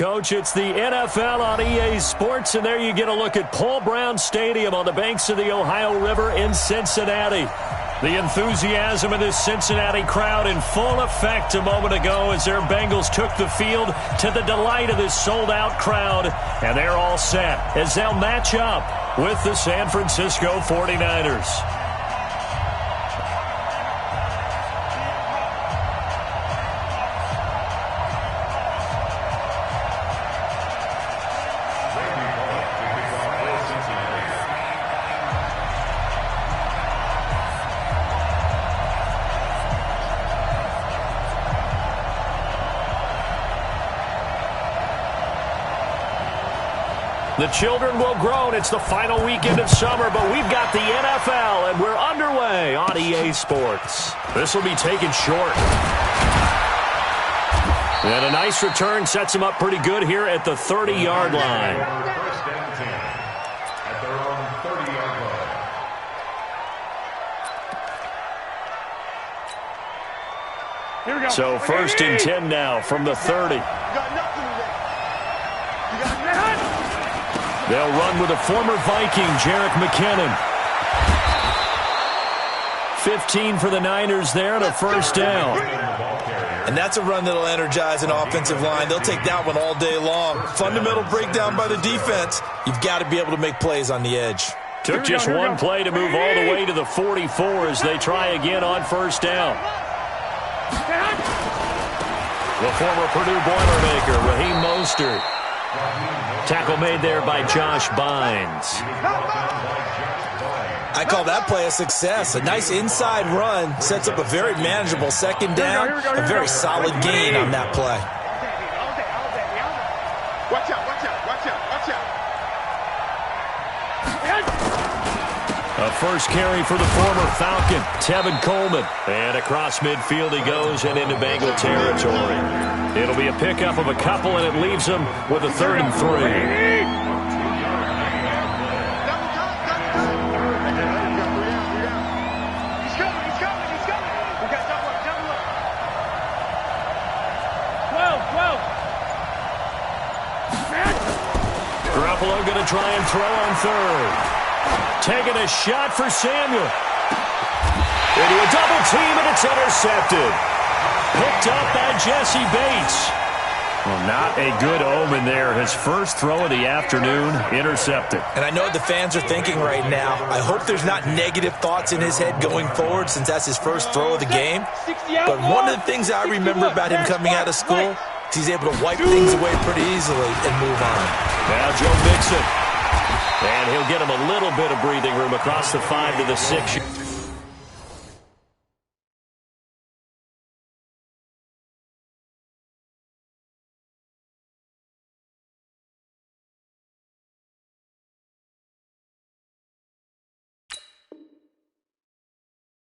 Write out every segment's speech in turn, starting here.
Coach. It's the NFL on EA Sports, and there you get a look at Paul Brown Stadium on the banks of the Ohio River in Cincinnati. The enthusiasm of this Cincinnati crowd in full effect a moment ago as their Bengals took the field to the delight of this sold-out crowd, and they're all set as they'll match up with the San Francisco 49ers. The children will groan. It's the final weekend of summer, but we've got the NFL, and we're underway on EA Sports. This will be taken short. And a nice return sets him up pretty good here at the 30-yard line. First and 10 at their own 30-yard line. Here we go. So first and 10 now from the 30. They'll run with a former Viking, Jerick McKinnon. 15 for the Niners there and a first down. And that's a run that'll energize an offensive line. They'll take that one all day long. Fundamental breakdown by the defense. You've got to be able to make plays on the edge. Took just one play to move all the way to the 44 as they try again on first down. The former Purdue Boilermaker, Raheem Mostert. Tackle made there by Josh Bynes. I call that play a success. A nice inside run sets up a very manageable second down. A very solid gain on that play. Watch out, watch out, watch out, watch out. A first carry for the former Falcon, Tevin Coleman. And across midfield he goes and into Bengal territory. It'll be a pickup of a couple, and it leaves him with a 3rd and 3. Garoppolo going to try and throw on 3rd. Taking a shot for Samuel. Into a double team, and it's intercepted. Picked up by Jesse Bates. Well, not a good omen there. His first throw of the afternoon, intercepted. And I know what the fans are thinking right now. I hope there's not negative thoughts in his head going forward since that's his first throw of the game. But one of the things I remember about him coming out of school, he's able to wipe things away pretty easily and move on. Now Joe Mixon. And he'll get him a little bit of breathing room across the 5 to the 6.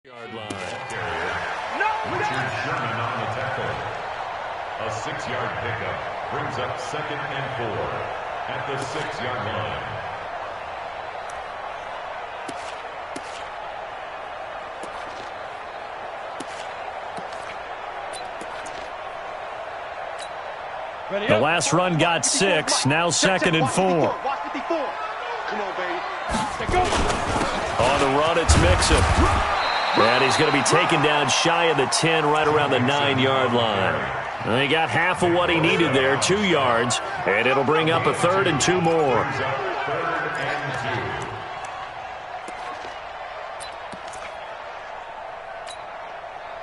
Yard line. Richard Sherman on the tackle. A 6-yard pickup brings up 2nd and 4 at the 6-yard line. The last run got 6. Now 2nd and 4. Watch 54. Come on, baby. On the run, it's Mixon. And he's going to be taken down shy of the 10, right around the 9-yard line. And he got half of what he needed there, 2 yards, and it'll bring up a 3rd and 2 more.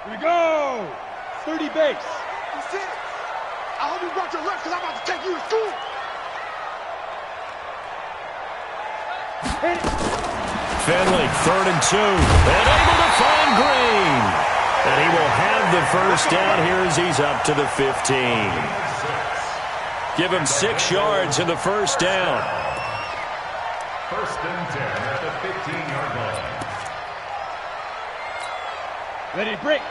Here we go. 30 base. That's it. I hope you brought your left because I'm about to take you to school. Finley, 3rd and 2, and able to find Green. And he will have the first down here as he's up to the 15. Give him 6 yards in the first down. First and 10 at the 15-yard line. Ready to break.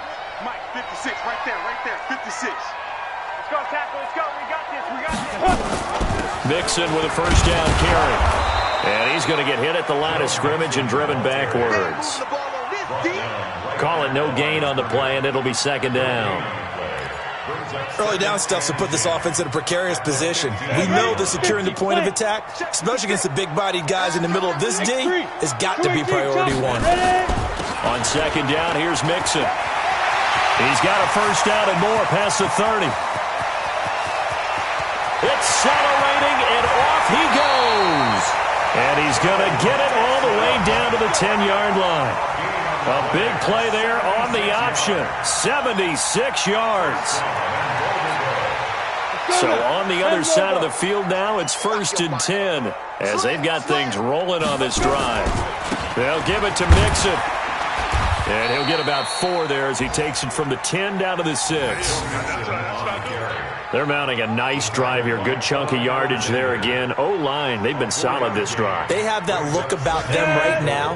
Mike, 56, right there, 56. Let's go, tackle, let's go. We got this. Mixon with a first down carry. And he's going to get hit at the line of scrimmage and driven backwards. Call it no gain on the play, and it'll be 2nd down. Early down stuff to put this offense in a precarious position. We know that securing the point of attack, especially against the big-bodied guys in the middle of this D, has got to be priority one. On second down, here's Mixon. He's got a first down and more past the 30. Accelerating, and off he goes. And he's going to get it all the way down to the 10-yard line. A big play there on the option. 76 yards. So on the other side of the field now, it's 1st and 10 as they've got things rolling on this drive. They'll give it to Mixon. And he'll get about 4 there as he takes it from the 10 down to the 6. They're mounting a nice drive here. Good chunk of yardage there again. O-line, they've been solid this drive. They have that look about them right now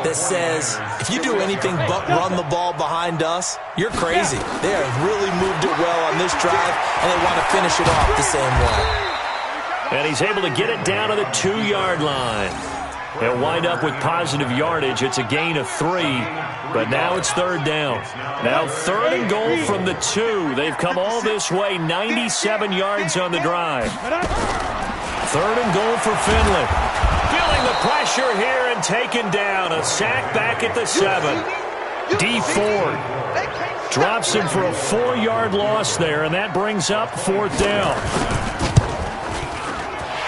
that says, if you do anything but run the ball behind us, you're crazy. They have really moved it well on this drive, and they want to finish it off the same way. And he's able to get it down to the 2-yard line. He'll wind up with positive yardage. It's a gain of 3, but now it's 3rd down. Now 3rd and goal from the 2. They've come all this way, 97 yards on the drive. 3rd and goal for Finley. Feeling the pressure here and taken down. A sack back at the 7. D Ford drops him for a 4-yard loss there, and that brings up 4th down.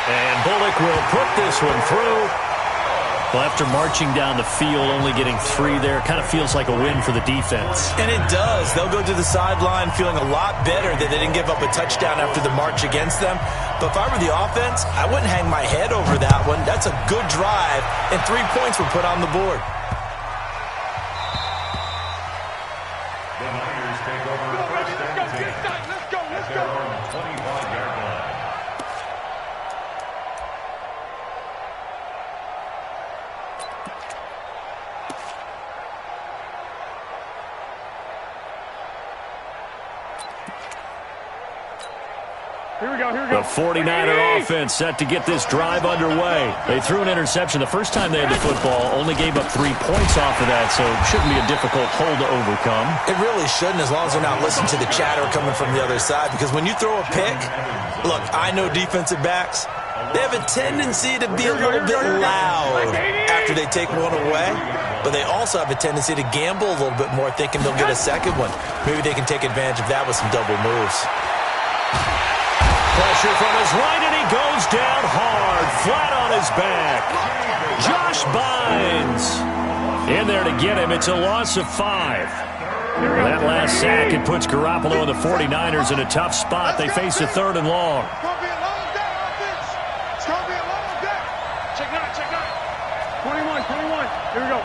And Bullock will put this one through. Well, after marching down the field, only getting 3 there, kind of feels like a win for the defense. And it does. They'll go to the sideline feeling a lot better that they didn't give up a touchdown after the march against them. But if I were the offense, I wouldn't hang my head over that one. That's a good drive, and 3 points were put on the board. The Niners take over first and 10 at their own 25-yard line. Here we go, here we go. The 49er offense set to get this drive underway. They threw an interception the first time they had the football, only gave up 3 points off of that, so it shouldn't be a difficult hole to overcome. It really shouldn't, as long as they're not listening to the chatter coming from the other side, because when you throw a pick, look, I know defensive backs, they have a tendency to be a little bit loud after they take one away, but they also have a tendency to gamble a little bit more, thinking they'll get a second one. Maybe they can take advantage of that with some double moves. Pressure from his right, and he goes down hard, flat on his back. Josh Bynes in there to get him. It's a loss of 5. That last sack, it puts Garoppolo and the 49ers in a tough spot. They face a 3rd and long. It's going to be a long day, offense. It's going to be a long day. Check 9, check 9. 21, 21. Here we go.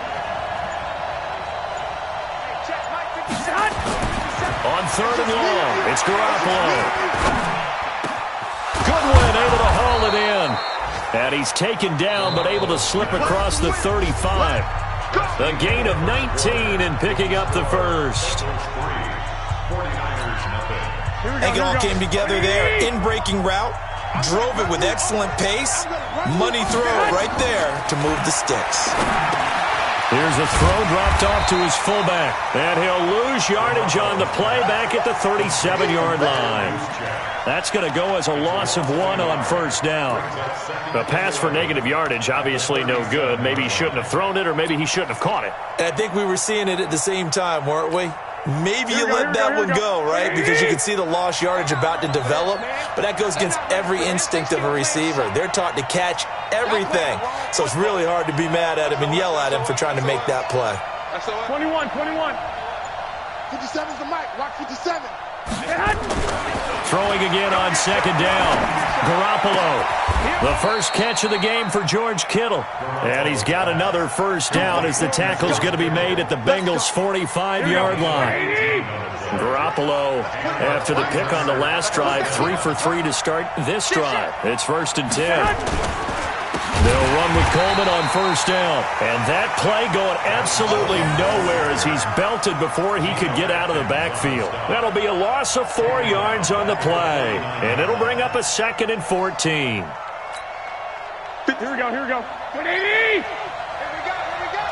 Hey, check Mike 57. On 3rd and long, it's Garoppolo. Goodwin able to haul it in. And he's taken down, but able to slip across the 35. A gain of 19 and picking up the first. I think it all came together there. In-breaking route. Drove it with excellent pace. Money throw right there to move the sticks. Here's a throw dropped off to his fullback. And he'll lose yardage on the play back at the 37-yard line. That's going to go as a loss of 1 on first down. The pass for negative yardage, obviously no good. Maybe he shouldn't have thrown it, or maybe he shouldn't have caught it. And I think we were seeing it at the same time, weren't we? Maybe you let that one go, right? Because you can see the lost yardage about to develop. But that goes against every instinct of a receiver. They're taught to catch everything. So it's really hard to be mad at him and yell at him for trying to make that play. 21, 21. 57's the mic. Rock 57. Throwing again on second down. Garoppolo. The first catch of the game for George Kittle. And he's got another first down as the tackle's going to be made at the Bengals' 45-yard line. Garoppolo, after the pick on the last drive, 3 for 3 to start this drive. It's 1st and 10. They'll run with Coleman on first down. And that play going absolutely nowhere as he's belted before he could get out of the backfield. That'll be a loss of 4 yards on the play. And it'll bring up a 2nd and 14. Here we go, here we go. 180! Here we go, here we go.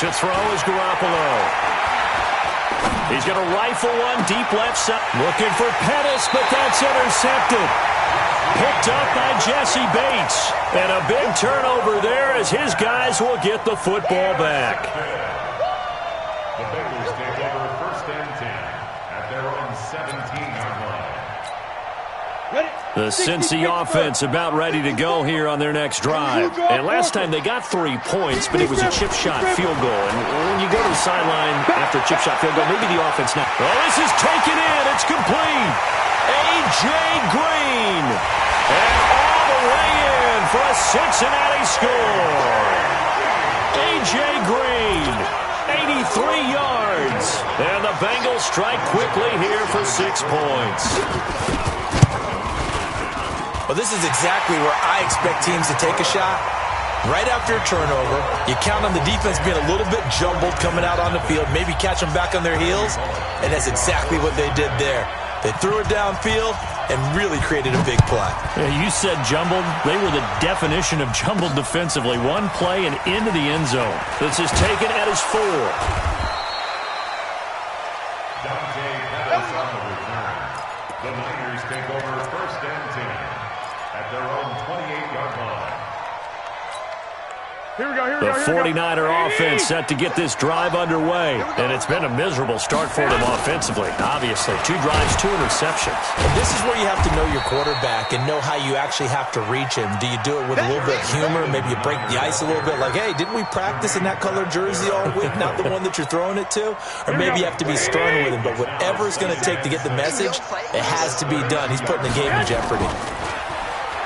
To throw is Garoppolo. He's going to rifle one deep left side. Looking for Pettis, but that's intercepted. Picked up by Jesse Bates. And a big turnover there as his guys will get the football back. The Bengals take over 1st and 10 at their own 17-yard line. The Cincy offense about ready to go here on their next drive. And last time they got 3 points, but it was a chip shot field goal. And when you go to the sideline after a chip shot field goal, maybe the offense now. Oh, this is taken in. It's complete. A.J. Green. And all the way in for a Cincinnati score. A.J. Green. 83 yards. And the Bengals strike quickly here for 6 points. Well, this is exactly where I expect teams to take a shot. Right after a turnover, you count on the defense being a little bit jumbled coming out on the field, maybe catch them back on their heels, and that's exactly what they did there. They threw it downfield and really created a big play. Yeah, you said jumbled. They were the definition of jumbled defensively. One play and into the end zone. This is taken at his 4. Pettis on the return. The Niners take over 1st and 10 at their own 28-yard line. Here we go, here we The go. 49er offense set to get this drive underway. And it's been a miserable start for them offensively, obviously. 2 drives, 2 interceptions. And this is where you have to know your quarterback and know how you actually have to reach him. Do you do it with a little bit of humor? Maybe you break the ice a little bit like, hey, didn't we practice in that color jersey all week? Not the one that you're throwing it to? Or maybe you have to be stern with him. But whatever it's going to take to get the message, it has to be done. He's putting the game in jeopardy.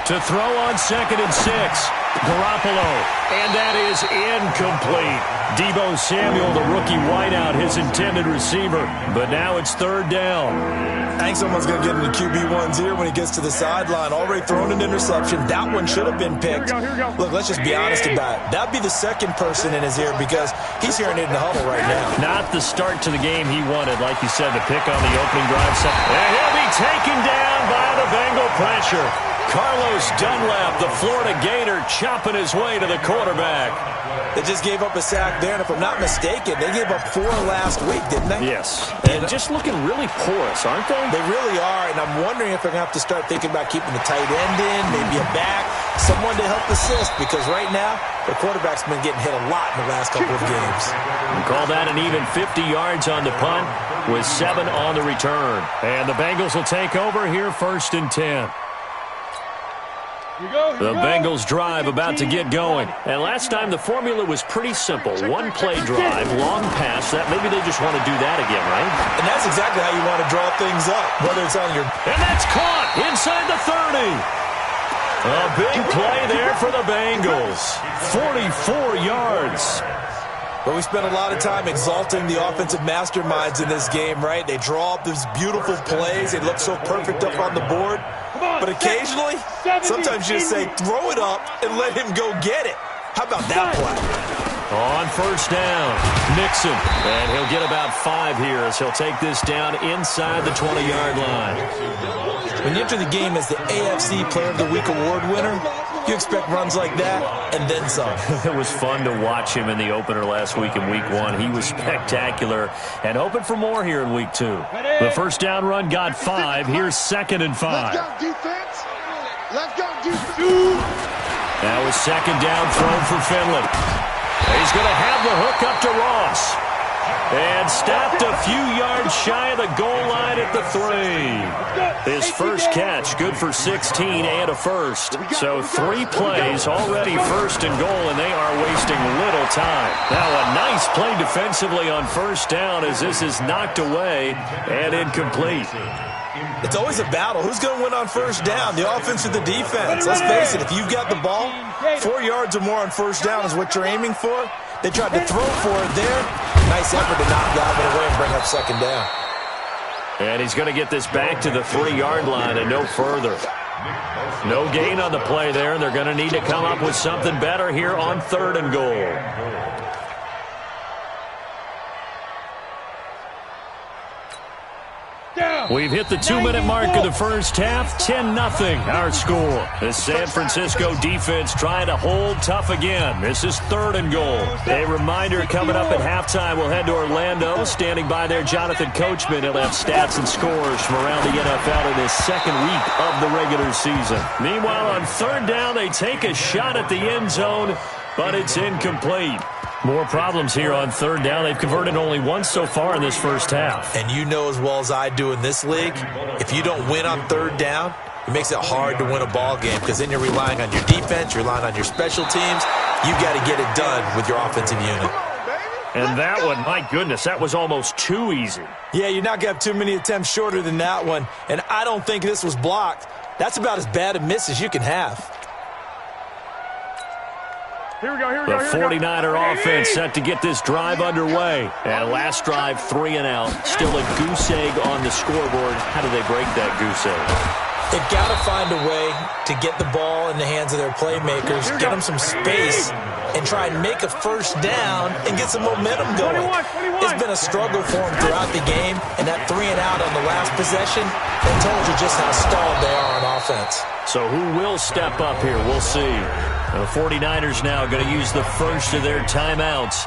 To throw on 2nd and 6. Garoppolo. And that is incomplete. Deebo Samuel, the rookie wideout, his intended receiver. But now it's 3rd down. I think someone's going to get into QB1's ear when he gets to the sideline. Already thrown an interception. That one should have been picked. Here we go. Look, let's just be honest about it. That'd be the 2nd person in his ear because he's hearing it in the huddle right now. Not the start to the game he wanted, like you said, the pick on the opening drive. And he'll be taken down by the Bengal pressure. Carlos Dunlap, the Florida Gator, chopping his way to the quarterback. They just gave up a sack there, and if I'm not mistaken, they gave up 4 last week, didn't they? Yes. And just looking really porous, aren't they? They really are, and I'm wondering if they're going to have to start thinking about keeping the tight end in, maybe a back, someone to help assist, because right now, the quarterback's been getting hit a lot in the last couple of games. We call that an even 50 yards on the punt with 7 on the return. And the Bengals will take over here 1st and 10. The Bengals drive about to get going. And last time the formula was pretty simple. 1 play drive, long pass. That maybe they just want to do that again, right? And that's exactly how you want to draw things up, whether it's on your... And that's caught inside the 30. A big play there for the Bengals. 44 yards. But we spent a lot of time exalting the offensive masterminds in this game, right? They draw up these beautiful plays. They look so perfect up on the board. But occasionally, sometimes you just say, throw it up and let him go get it. How about that play? On 1st down, Mixon. And he'll get about 5 here as he'll take this down inside the 20-yard line. When you enter the game as the AFC Player of the Week award winner, you expect runs like that and then some. It was fun to watch him in the opener last week in Week 1. He was spectacular and hoping for more here in Week 2. The 1st down run got 5. Here's 2nd and 5. Let's go, defense. Let's go, defense. That was 2nd down thrown for Finley. He's going to have the hook up to Ross. And stopped a few yards shy of the goal line at the 3. His first catch, good for 16 and a first. So 3 plays, already 1st and goal, and they are wasting little time. Now a nice play defensively on 1st down as this is knocked away and incomplete. It's always a battle. Who's going to win on 1st down, the offense or the defense? Let's face it, if you've got the ball, 4 yards or more on 1st down is what you're aiming for. They tried to throw for it there. Nice effort to knock that away and bring up 2nd down. And he's going to get this back to the 3-yard line and no further. No gain on the play there, and they're going to need to come up with something better here on 3rd and goal. Down. We've hit the 2-minute mark of the first half. 10-0 our score. The San Francisco defense trying to hold tough again. This is 3rd and goal. A reminder coming up at halftime, we'll head to Orlando. Standing by there, Jonathan Coachman. He'll have stats and scores from around the NFL in this second week of the regular season. Meanwhile, on 3rd down, they take a shot at the end zone, but it's incomplete. More problems here on 3rd down. They've converted only once so far in this first half. And you know as well as I do in this league, if you don't win on 3rd down, it makes it hard to win a ball game because then you're relying on your defense, you're relying on your special teams. You've got to get it done with your offensive unit. And that one, my goodness, that was almost too easy. Yeah, you're not going to have too many attempts shorter than that one. And I don't think this was blocked. That's about as bad a miss as you can have. Here we go, here we The go, here we go. 49er offense set to get this drive underway. And last drive, 3 and out. Still a goose egg on the scoreboard. How do they break that goose egg? They've got to find a way to get the ball in the hands of their playmakers, get them some space, and try and make a first down and get some momentum going. It's been a struggle for them throughout the game, and that 3 and out on the last possession, that told you just how stalled they are on offense. So who will step up here? We'll see. The 49ers now going to use the first of their timeouts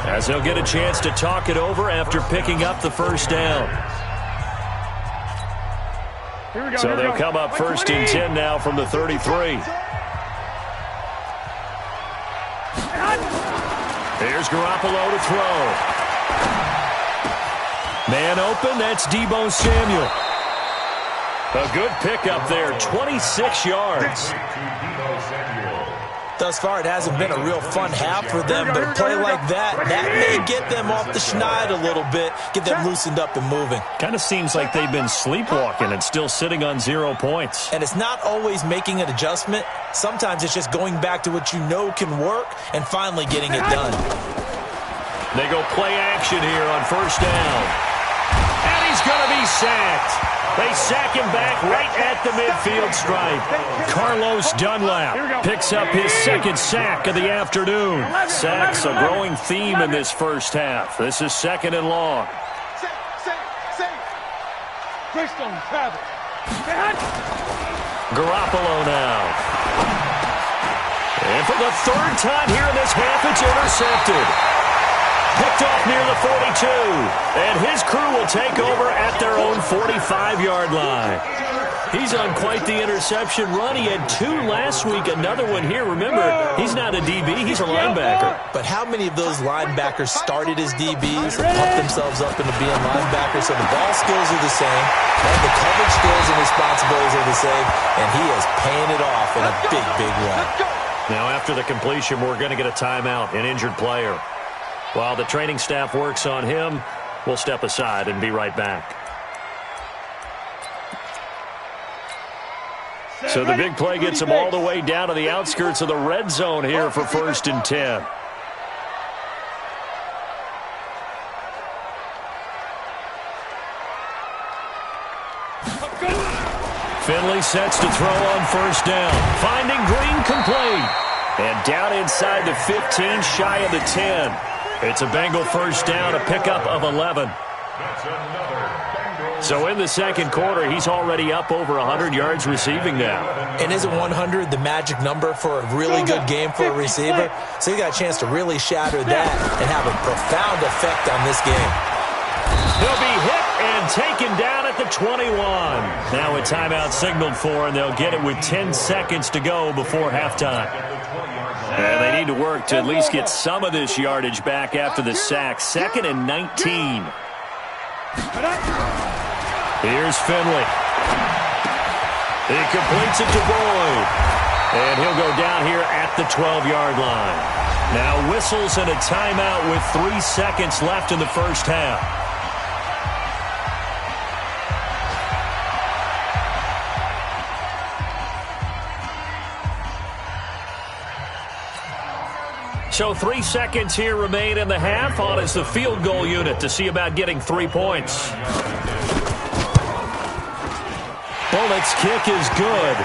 as they'll get a chance to talk it over after picking up the first down. Here we go, So here we they'll go. come up 1st and 10 now from the 33. Here's Garoppolo to throw. Man open, that's Deebo Samuel. A good pickup there, 26 yards. Thus far, it hasn't been a real fun half for them, but a play like that may get them off the schneid a little bit, get them loosened up and moving. Kind of seems like they've been sleepwalking and still sitting on 0 points. And it's not always making an adjustment. Sometimes it's just going back to what you know can work and finally getting it done. They go play action here on 1st down. And he's going to be sacked. They sack him back right at the midfield stripe. Carlos Dunlap picks up his 2nd sack of the afternoon. Sacks a growing theme in this first half. This is 2nd and long. Garoppolo now. And for the 3rd time here in this half, it's intercepted. Picked off near the 42. And his crew will take over at their own 45-yard line. He's on quite the interception run. He had 2 last week, another one here. Remember, he's not a DB, he's a linebacker. But how many of those linebackers started as DBs and pumped themselves up into being linebackers? So the ball skills are the same, and the coverage skills and responsibilities are the same, and he is paying it off in a big, big way. Now, after the completion, we're going to get a timeout, an injured player. While the training staff works on him, we'll step aside and be right back. So the big play gets him all the way down to the outskirts of the red zone here for 1st and 10. Finley sets to throw on 1st down. Finding Green complete. And down inside the 15, shy of the 10. It's a Bengal 1st down, a pickup of 11. So in the 2nd quarter, he's already up over 100 yards receiving now. And isn't 100 the magic number for a really good game for a receiver? So he got a chance to really shatter that and have a profound effect on this game. He'll be hit and taken down at the 21. Now a timeout signaled for, and they'll get it with 10 seconds to go before halftime. And they need to work to at least get some of this yardage back after the sack. 2nd and 19. Here's Finley. He completes it to Boyd. And he'll go down here at the 12-yard line. Now whistles and a timeout with 3 seconds left in the first half. So 3 seconds here remain in the half. On is the field goal unit to see about getting 3 points. Bullock's kick is good.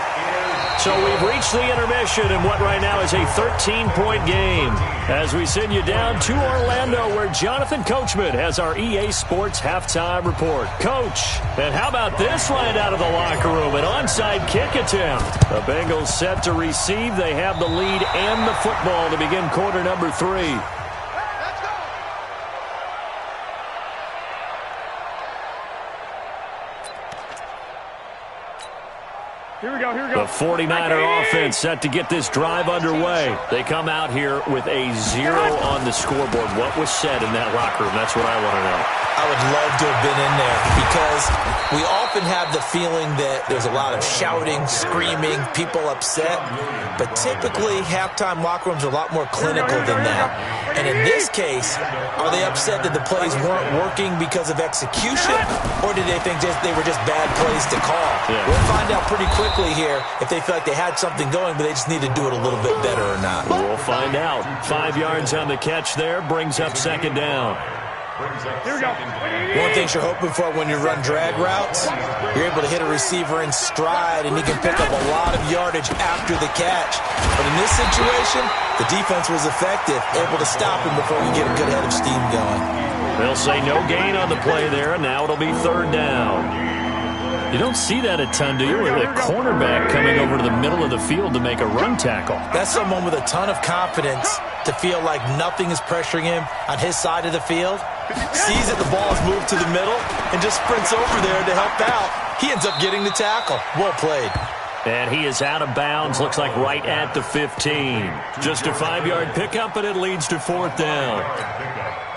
So we've reached the intermission in what right now is a 13-point game as we send you down to Orlando where Jonathan Coachman has our EA Sports halftime report. Coach, and how about this right out of the locker room? An onside kick attempt. The Bengals set to receive. They have the lead and the football to begin quarter number 3. Here we go. The 49er offense set to get this drive underway. They come out here with a 0 on the scoreboard. What was said in that locker room? That's what I want to know. I would love to have been in there because we often have the feeling that there's a lot of shouting, screaming, people upset. But typically, halftime locker rooms are a lot more clinical than that. And in this case, are they upset that the plays weren't working because of execution? Or did they think they were just bad plays to call? Yeah. We'll find out pretty quickly here if they feel like they had something going, but they just need to do it a little bit better or not. We'll find out. 5 yards on the catch there brings up second down. Here we go. One thing you're hoping for when you run drag routes, you're able to hit a receiver in stride, and he can pick up a lot of yardage after the catch. But in this situation, the defense was effective, able to stop him before we get a good head of steam going. They'll say no gain on the play there, and now it'll be third down. You don't see that a ton, do you? With a cornerback coming over to the middle of the field to make a run tackle. That's someone with a ton of confidence to feel like nothing is pressuring him on his side of the field. Sees that the ball is moved to the middle and just sprints over there to help out. He ends up getting the tackle. Well played. And he is out of bounds, looks like right at the 15. Just a 5-yard pickup, and it leads to fourth down.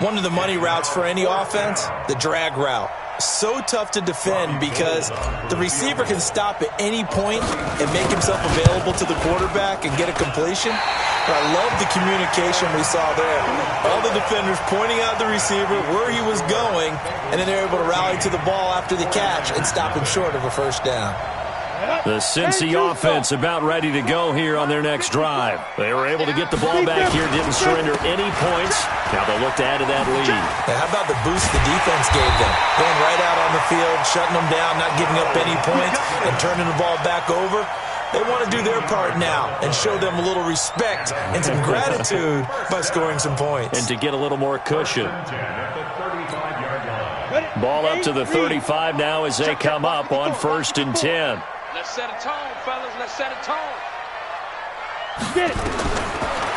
One of the money routes for any offense, the drag route. So tough to defend because the receiver can stop at any point and make himself available to the quarterback and get a completion. But I love the communication we saw there. All the defenders pointing out the receiver, where he was going, and then they're able to rally to the ball after the catch and stop him short of a first down. The Cincy offense about ready to go here on their next drive. They were able to get the ball back here, didn't surrender any points. Now they'll look to add to that lead. Now, how about the boost the defense gave them? Going right out on the field, shutting them down, not giving up any points, and turning the ball back over. They want to do their part now and show them a little respect and some gratitude by scoring some points. And to get a little more cushion. Ball up to the 35 now as they come up on 1st and 10. Let's set a tone, fellas. Let's set a tone. Get it.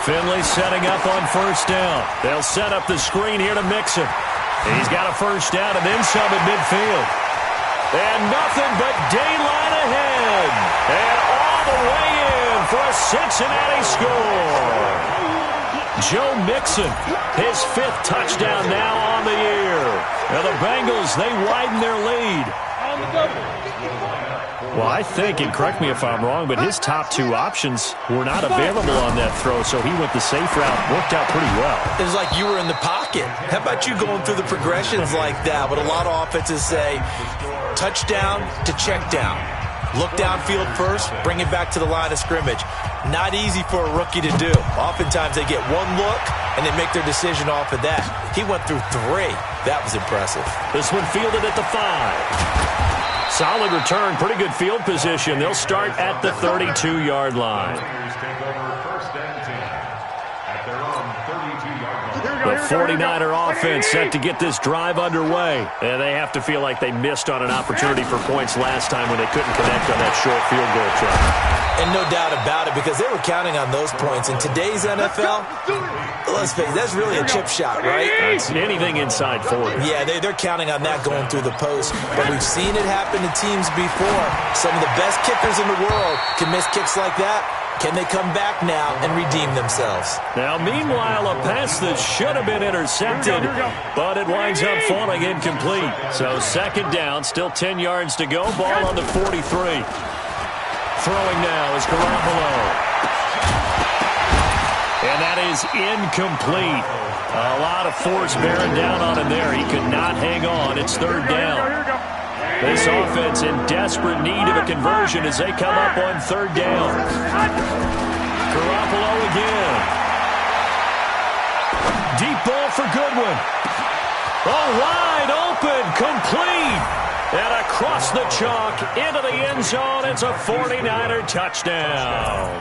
Finley setting up on first down. They'll set up the screen here to Mixon. He's got a first down and then some at midfield. And nothing but daylight ahead. And all the way in for a Cincinnati score. Joe Mixon, his 5th touchdown now on the year. Now the Bengals, they widen their lead. Well, I think, and correct me if I'm wrong, but his top 2 options were not available on that throw, so he went the safe route. Worked out pretty well. It was like you were in the pocket. How about you going through the progressions like that? But a lot of offenses say touchdown to check down. Look downfield first, bring it back to the line of scrimmage. Not easy for a rookie to do. Oftentimes they get one look and they make their decision off of that. He went through 3. That was impressive. This one fielded at the 5. Solid return, pretty good field position. They'll start at the 32-yard line. The 49er offense set to get this drive underway. And they have to feel like they missed on an opportunity for points last time when they couldn't connect on that short field goal try. And no doubt about it, because they were counting on those points. In today's NFL, let's face it, that's really a chip shot, right? It's anything inside 40. Yeah, they're counting on that going through the post. But we've seen it happen to teams before. Some of the best kickers in the world can miss kicks like that. Can they come back now and redeem themselves? Now, meanwhile, a pass that should have been intercepted, but it winds up falling incomplete. So second down, still 10 yards to go. Ball on the 43. Throwing now is Garoppolo. And that is incomplete. A lot of force bearing down on him there. He could not hang on. It's third down. This offense in desperate need of a conversion as they come up on third down. Garoppolo again. Deep ball for Goodwin. Oh, wide open, complete. And across the chalk into the end zone, it's a 49er touchdown.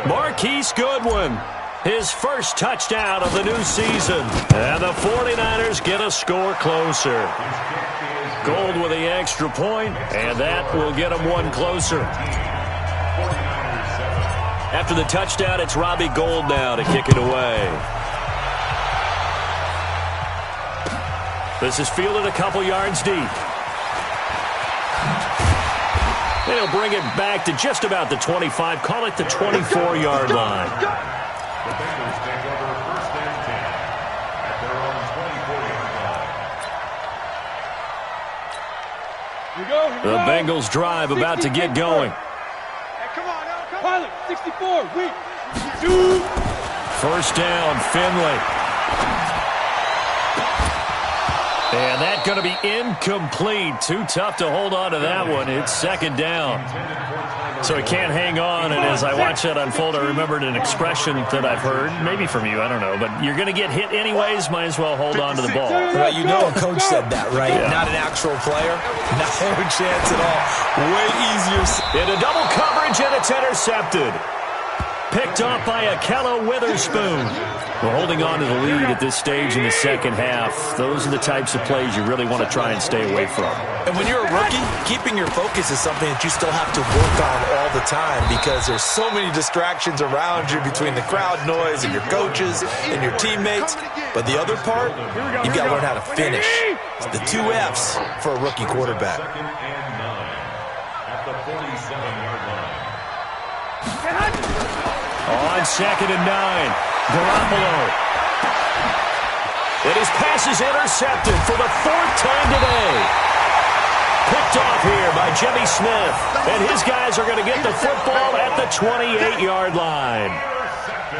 Marquise Goodwin, his first touchdown of the new season. And the 49ers get a score closer. Gold with the extra point, and that will get them one closer. After the touchdown, it's Robbie Gould now to kick it away. This is fielded a couple yards deep. And he'll bring it back to just about the 25, call it the 24-yard line. The Bengals take over first and 10 at their own 24-yard line. The Bengals drive about to get going. Hey, come on, now, come on. Pilot, 64, wait. First down, Finley. And that's going to be incomplete. Too tough to hold on to that one. It's second down. So he can't hang on, and as I watch that unfold, I remembered an expression that I've heard, maybe from you, I don't know, but you're going to get hit anyways, might as well hold on to the ball. Well, you know a coach said that, right? Yeah. Not an actual player. Not a chance at all. Way easier. Into double coverage, and it's intercepted. Picked off by Akello Witherspoon. We're holding on to the lead at this stage in the second half. Those are the types of plays you really want to try and stay away from. And when you're a rookie, keeping your focus is something that you still have to work on all the time because there's so many distractions around you between the crowd noise and your coaches and your teammates. But the other part, you've got to learn how to finish. It's the 2 F's for a rookie quarterback. Second and 9 at the 47-yard line. On second and 9, Garoppolo. And his pass is intercepted for the 4th time today. Picked off here by Jimmy Smith. And his guys are going to get the football at the 28-yard line.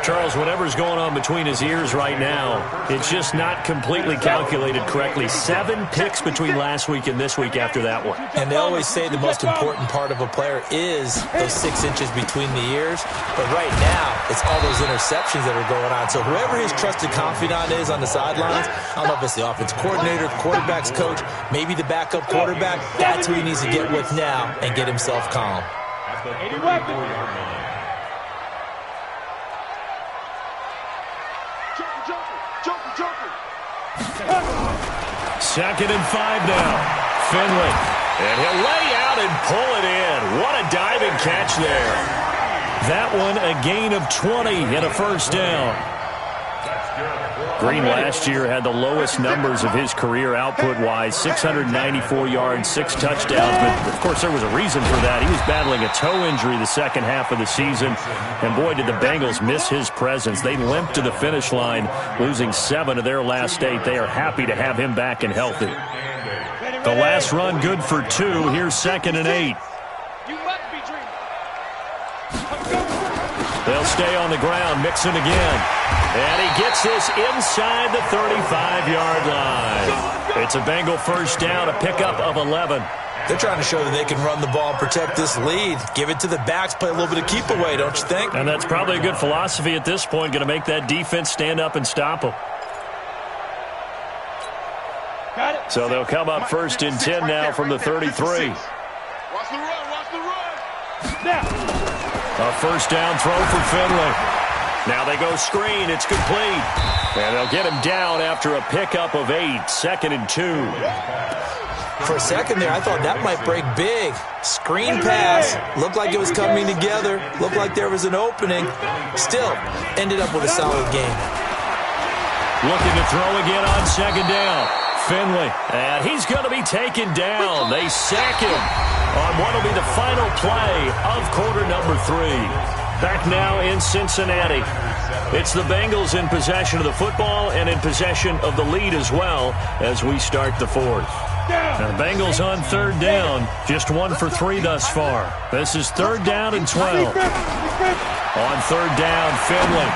Charles, whatever's going on between his ears right now, it's just not completely calculated correctly. 7 picks between last week and this week after that one. And they always say the most important part of a player is those 6 inches between the ears. But right now, it's all those interceptions that are going on. So whoever his trusted confidant is on the sidelines, I don't know if it's the offensive coordinator, the quarterback's coach, maybe the backup quarterback, that's who he needs to get with now and get himself calm. At the 34-yard line. Second and 5 now. Finley. And he'll lay out and pull it in. What a diving catch there. That one a gain of 20 and a first down. Green last year had the lowest numbers of his career output-wise, 694 yards, 6 touchdowns. But, of course, there was a reason for that. He was battling a toe injury the second half of the season. And, boy, did the Bengals miss his presence. They limped to the finish line, losing 7 of their last 8. They are happy to have him back and healthy. The last run good for 2. Here's second and 8. They'll stay on the ground, mixing again. And he gets this inside the 35-yard line. It's a Bengal first down, a pickup of 11. They're trying to show that they can run the ball and protect this lead. Give it to the backs, play a little bit of keep away, don't you think? And that's probably a good philosophy at this point, going to make that defense stand up and stop them. So they'll come up first and 10 now from the 33. Watch the run, watch the run. Now. A first down throw for Finley. Now they go screen. It's complete. And they'll get him down after a pickup of 8. Second and 2. For a second there, I thought that might break big. Screen pass. Looked like it was coming together. Looked like there was an opening. Still, ended up with a solid game. Looking to throw again on second down. Finley. And he's going to be taken down. They sack him on what will be the final play of quarter number 3. Back now in Cincinnati. It's the Bengals in possession of the football and in possession of the lead as well as we start the 4th. Now the Bengals on third down, just 1 for 3 thus far. This is third down and 12. On third down, Finley.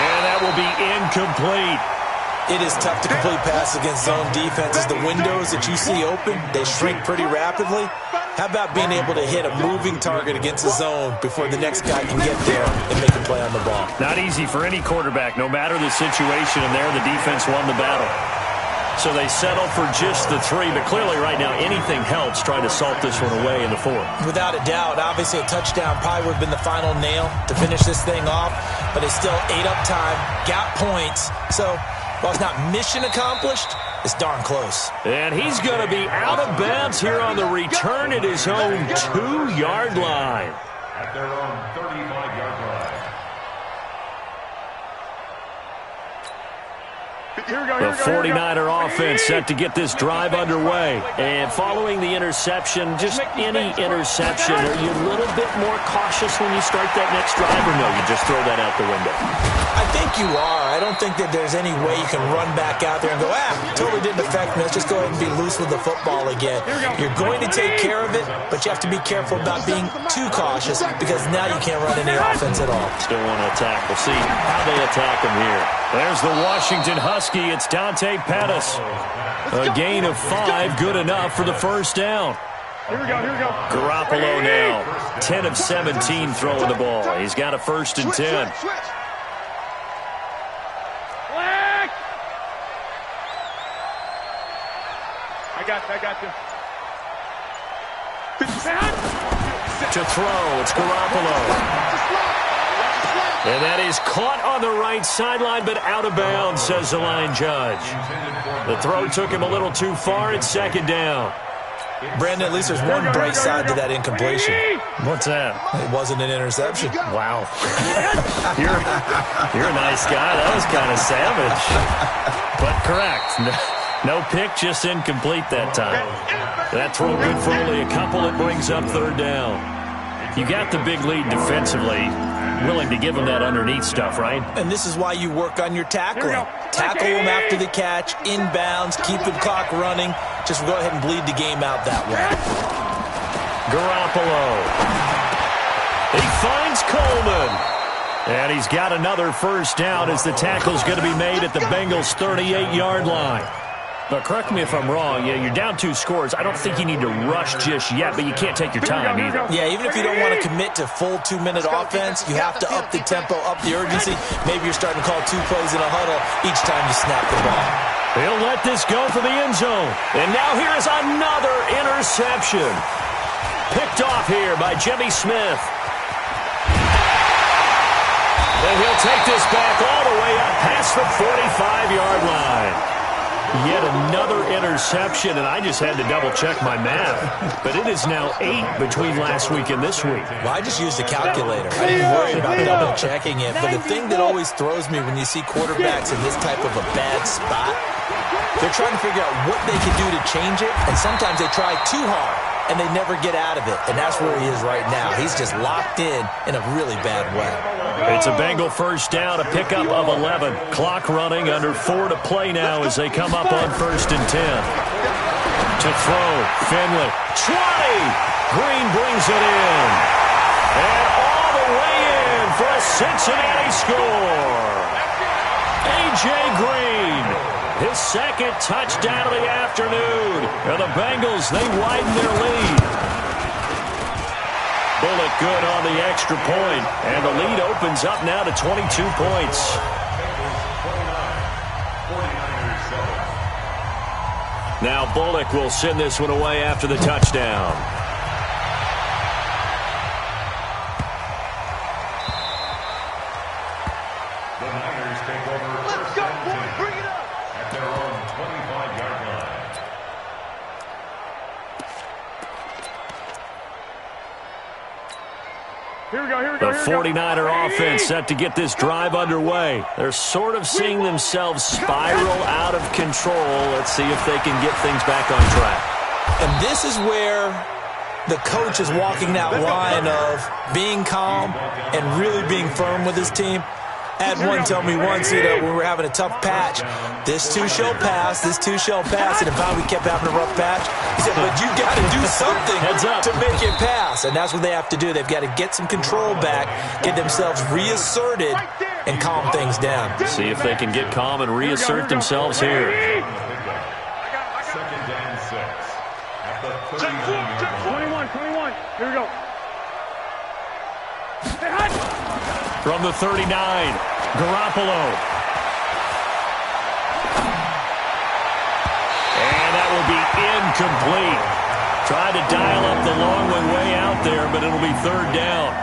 And that will be incomplete. It is tough to complete passes against zone defenses. The windows that you see open, they shrink pretty rapidly. How about being able to hit a moving target against the zone before the next guy can get there and make a play on the ball? Not easy for any quarterback, no matter the situation, and there the defense won the battle. So they settle for just the 3, but clearly right now anything helps trying to salt this one away in the 4th. Without a doubt, obviously a touchdown probably would have been the final nail to finish this thing off, but they still ate up time, got points. So while it's not mission accomplished, it's darn close. And he's going to be out of bounds here on the return at his own 2-yard line. At their own 35-yard line. The 49er offense set to get this drive underway. And following the interception, just any interception, are you a little bit more cautious when you start that next drive, or no, you just throw that out the window? I think you are. I don't think that there's any way you can run back out there and go, totally didn't affect me. Let's just go ahead and be loose with the football again. You're going to take care of it, but you have to be careful about being too cautious because now you can't run any offense at all. Still want to attack. We'll see how they attack him here. There's the Washington Husky. It's Dante Pettis. A gain of 5, good enough for the first down. Here we go. Garoppolo now, 10 of 17 throwing the ball. He's got a 1st and 10. I got you. To throw, it's Garoppolo. And that is caught on the right sideline, but out of bounds, says the line judge. The throw took him a little too far. It's 2nd down. Brandon, at least there's one bright side to that incompletion. What's that? It wasn't an interception. Wow. You're a nice guy. That was kind of savage. But correct. No pick, just incomplete that time. That throw good for only a couple. It brings up 3rd down. You got the big lead defensively. Willing to give him that underneath stuff, right? And this is why you work on your tackling. Tackle him after the catch, inbounds, keep the clock running. Just go ahead and bleed the game out that way. Garoppolo. He finds Coleman. And he's got another 1st down as the tackle's going to be made at the Bengals' 38-yard line. But correct me if I'm wrong, you're down 2 scores. I don't think you need to rush just yet, but you can't take your time either. Yeah, even if you don't want to commit to full 2-minute offense, you have to up the tempo, up the urgency. Maybe you're starting to call 2 plays in a huddle each time you snap the ball. He'll let this go for the end zone. And now here is another interception. Picked off here by Jimmy Smith. And he'll take this back all the way up past the 45-yard line. Yet another interception, and I just had to double-check my math. But it is now 8 between last week and this week. Well, I just used a calculator. I didn't worry about double-checking it. But the thing that always throws me when you see quarterbacks in this type of a bad spot, they're trying to figure out what they can do to change it, and sometimes they try too hard, and they never get out of it. And that's where he is right now. He's just locked in a really bad way. It's a Bengal 1st down, a pickup of 11. Clock running, under 4 to play now as they come up on 1st and 10. To throw, Finley, 20! Green brings it in. And all the way in for a Cincinnati score. A.J. Green, his 2nd touchdown of the afternoon. And the Bengals, they widen their lead. Bullock good on the extra point, and the lead opens up now to 22 points. Now Bullock will send this one away after the touchdown. The Niners take over. Let's go, boy, bring it up. At their own 25-yard line. Here we go. The 49er offense set to get this drive underway. They're sort of seeing themselves spiral out of control. Let's see if they can get things back on track. And this is where the coach is walking that line of being calm and really being firm with his team. I had one tell me once that when we were having a tough patch, this too shall pass, this too shall pass. And if we kept having a rough patch, he said, but you got to do something to make it pass. And that's what they have to do. They've got to get some control back, get themselves reasserted, and calm things down. See if they can get calm and reassert themselves here. 2nd and 6. At the 39-yard line. 21. Here we go. From the 39, Garoppolo. be incomplete. Tried to dial up the long one way out there, but it'll be third down.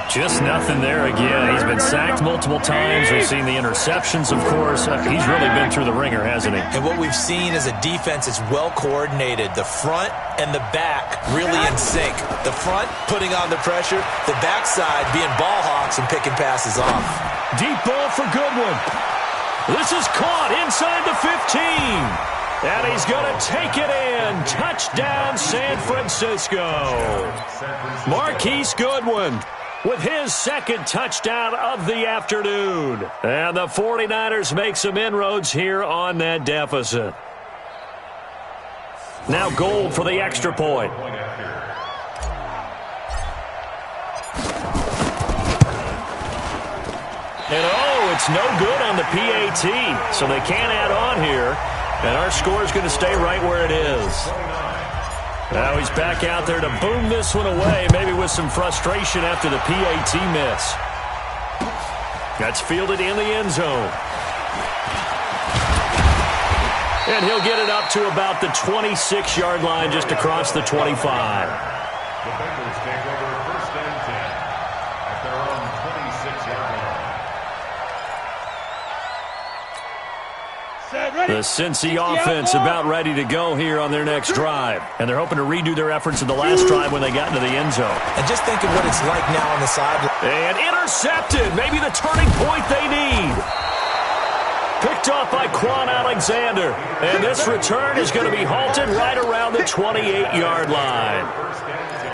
Just nothing there again. He's been sacked multiple times. We've seen the interceptions, of course. He's really been through the ringer, hasn't he? And what we've seen is a defense that's well coordinated. The front and the back really in sync. The front putting on the pressure. The backside being ball hawks and picking passes off. Deep ball for Goodwin. This is caught inside the 15. And he's going to take it in. Touchdown, San Francisco. Marquise Goodwin with his second touchdown of the afternoon. And the 49ers make some inroads here on that deficit. Now Gold for the extra point. And it's no good on the PAT, so they can't add on here. And our score is going to stay right where it is. Now he's back out there to boom this one away, maybe with some frustration after the PAT miss. That's fielded in the end zone. And he'll get it up to about the 26-yard line, just across the 25. The Bengals take over first and 10 at their own 26-yard line. The Cincy offense about ready to go here on their next drive. And they're hoping to redo their efforts in the last drive when they got into the end zone. And just think of what it's like now on the sideline. And intercepted. Maybe the turning point they need. Picked off by Quan Alexander. And this return is going to be halted right around the 28-yard line.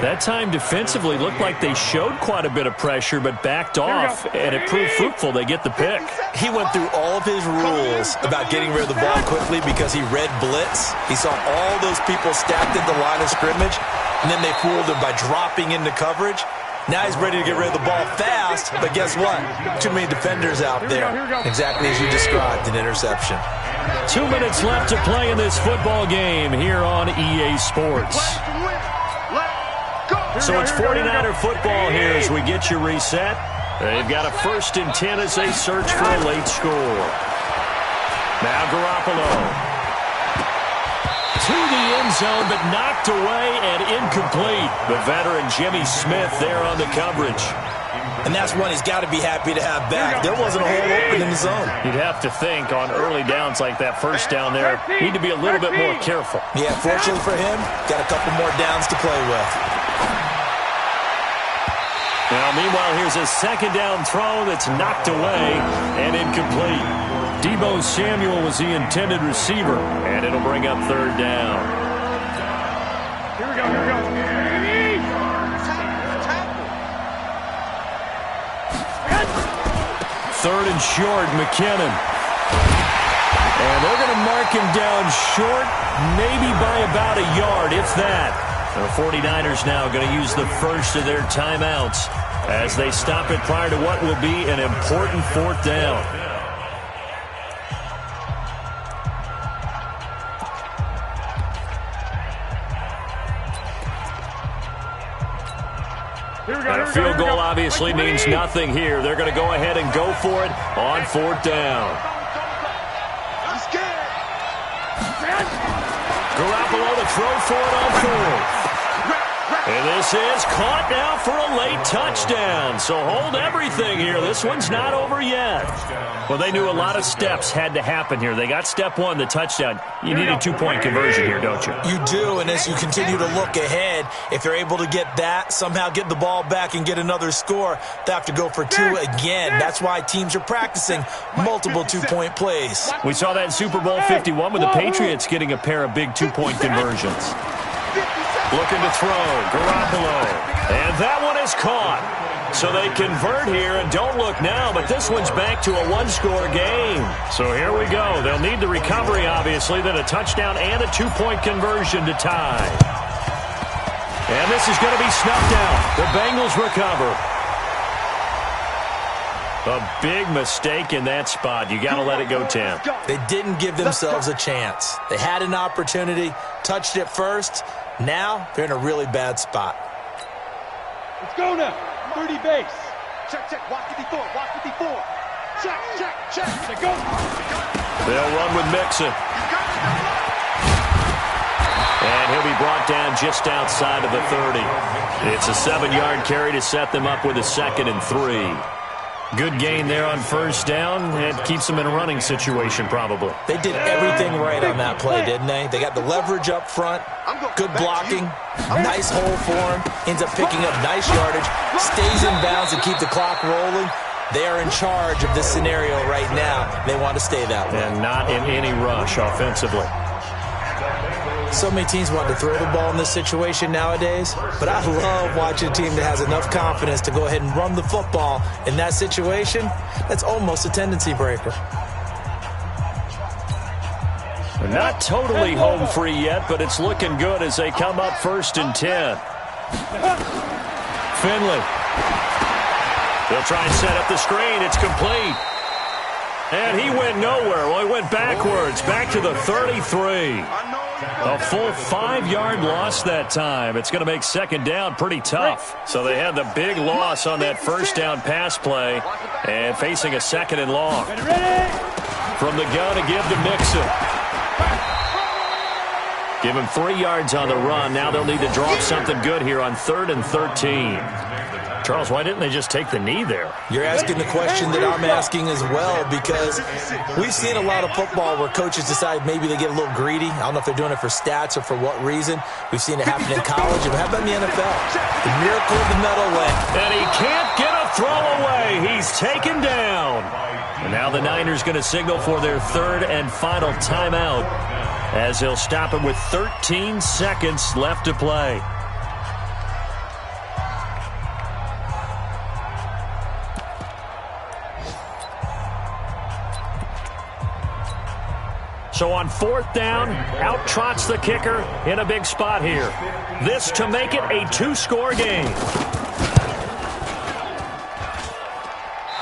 That time defensively looked like they showed quite a bit of pressure but backed off, and it proved fruitful. They get the pick. He went through all of his rules about getting rid of the ball quickly because he read blitz. He saw all those people stacked in the line of scrimmage, and then they fooled him by dropping into coverage. Now he's ready to get rid of the ball fast, but guess what? Too many defenders out there. Exactly as you described, an interception. 2 minutes left to play in this football game here on EA Sports. So it's 49er football here as we get you reset. They've got a 1st and 10 as they search for a late score. Now Garoppolo. To the end zone, but knocked away and incomplete. The veteran Jimmy Smith there on the coverage. And that's one he's got to be happy to have back. There wasn't a hole open in the zone. You'd have to think on early downs like that first down there, need to be a little bit more careful. Yeah, fortunately for him, got a couple more downs to play with. Now, meanwhile, here's a second down throw that's knocked away and incomplete. Deebo Samuel was the intended receiver, and it'll bring up third down. Here we go, here we go. Third and short, McKinnon. And they're going to mark him down short, maybe by about a yard, if that. The 49ers now going to use the first of their timeouts as they stop it prior to what will be an important 4th down. A field goal obviously means nothing here. They're going to go ahead and go for it on 4th down. Garoppolo to throw for it on 4th. And this is caught now for a late touchdown. So hold everything here. This one's not over yet. Well, they knew a lot of steps had to happen here. They got step 1, the touchdown. You need a 2-point conversion here, don't you? You do, and as you continue to look ahead, if they're able to get that, somehow get the ball back and get another score, they have to go for 2 again. That's why teams are practicing multiple 2-point plays. We saw that in Super Bowl 51 with the Patriots getting a pair of big 2-point conversions. Looking to throw, Garoppolo. And that one is caught. So they convert here, and don't look now, but this one's back to a 1-score game. So here we go. They'll need the recovery, obviously, then a touchdown and a 2-point conversion to tie. And this is going to be snuffed out. The Bengals recover. A big mistake in that spot. You got to let it go, Tim. They didn't give themselves a chance. They had an opportunity, touched it first. Now they're in a really bad spot. Let's go now. 30 base. Check, check. Watch 54. Watch 54. Check, check, check. Let's go. They'll run with Mixon. And he'll be brought down just outside of the 30. It's a 7-yard carry to set them up with a 2nd and 3. Good gain there on first down. It keeps them in a running situation, probably. They did everything right on that play, didn't they? They got the leverage up front, good blocking, nice hole for him, ends up picking up nice yardage, stays in bounds and keep the clock rolling. They are in charge of this scenario right now. They want to stay that way. And not in any rush offensively. So many teams want to throw the ball in this situation nowadays, but I love watching a team that has enough confidence to go ahead and run the football in that situation. That's almost a tendency breaker. They're not totally home free yet, but it's looking good as they come up 1st and 10. Finley. They'll try and set up the screen. It's complete. And he went nowhere. Well, he went backwards, back to the 33. A full 5-yard loss that time. It's going to make 2nd down pretty tough. So they had the big loss on that first down pass play and facing a 2nd and long. From the gun to give to Mixon. Give him 3 yards on the run. Now they'll need to drop something good here on 3rd and 13. Charles, why didn't they just take the knee there? You're asking the question that I'm asking as well, because we've seen a lot of football where coaches decide maybe they get a little greedy. I don't know if they're doing it for stats or for what reason. We've seen it happen in college. But how about in the NFL? The miracle of the metal leg. And he can't get a throw away. He's taken down. And now the Niners going to signal for their 3rd and final timeout as they'll stop him with 13 seconds left to play. So on 4th down, out trots the kicker in a big spot here. This to make it a 2-score game.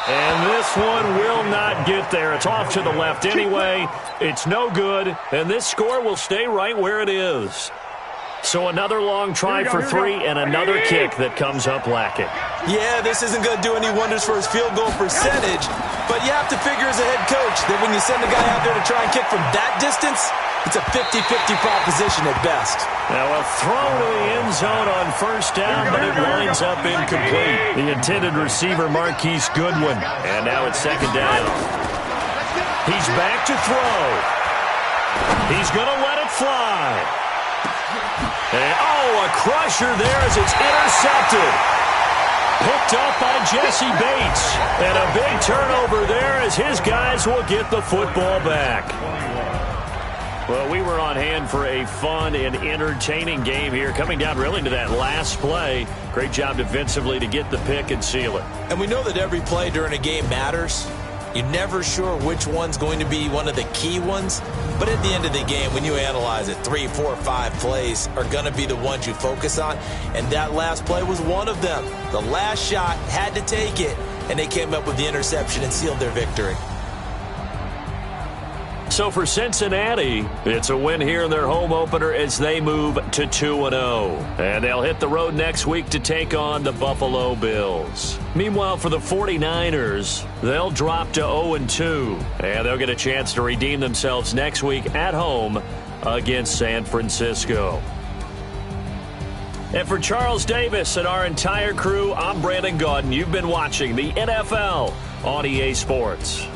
And this one will not get there. It's off to the left anyway. It's no good, and this score will stay right where it is. So another long try for 3 and another kick that comes up lacking. Yeah, this isn't going to do any wonders for his field goal percentage, but you have to figure as a head coach that when you send a guy out there to try and kick from that distance, it's a 50-50 proposition at best. Now a throw to the end zone on first down, but it winds up incomplete. The intended receiver, Marquise Goodwin. And now it's 2nd down. He's back to throw. He's going to let it fly. And, a crusher there as it's intercepted. Picked up by Jesse Bates. And a big turnover there as his guys will get the football back. Well, we were on hand for a fun and entertaining game here, coming down really to that last play. Great job defensively to get the pick and seal it. And we know that every play during a game matters. You're never sure which one's going to be one of the key ones. But at the end of the game, when you analyze it, 3, 4, 5 plays are going to be the ones you focus on. And that last play was one of them. The last shot had to take it, and they came up with the interception and sealed their victory. So for Cincinnati, it's a win here in their home opener as they move to 2-0. And they'll hit the road next week to take on the Buffalo Bills. Meanwhile, for the 49ers, they'll drop to 0-2. And they'll get a chance to redeem themselves next week at home against San Francisco. And for Charles Davis and our entire crew, I'm Brandon Gaudin. You've been watching the NFL on EA Sports.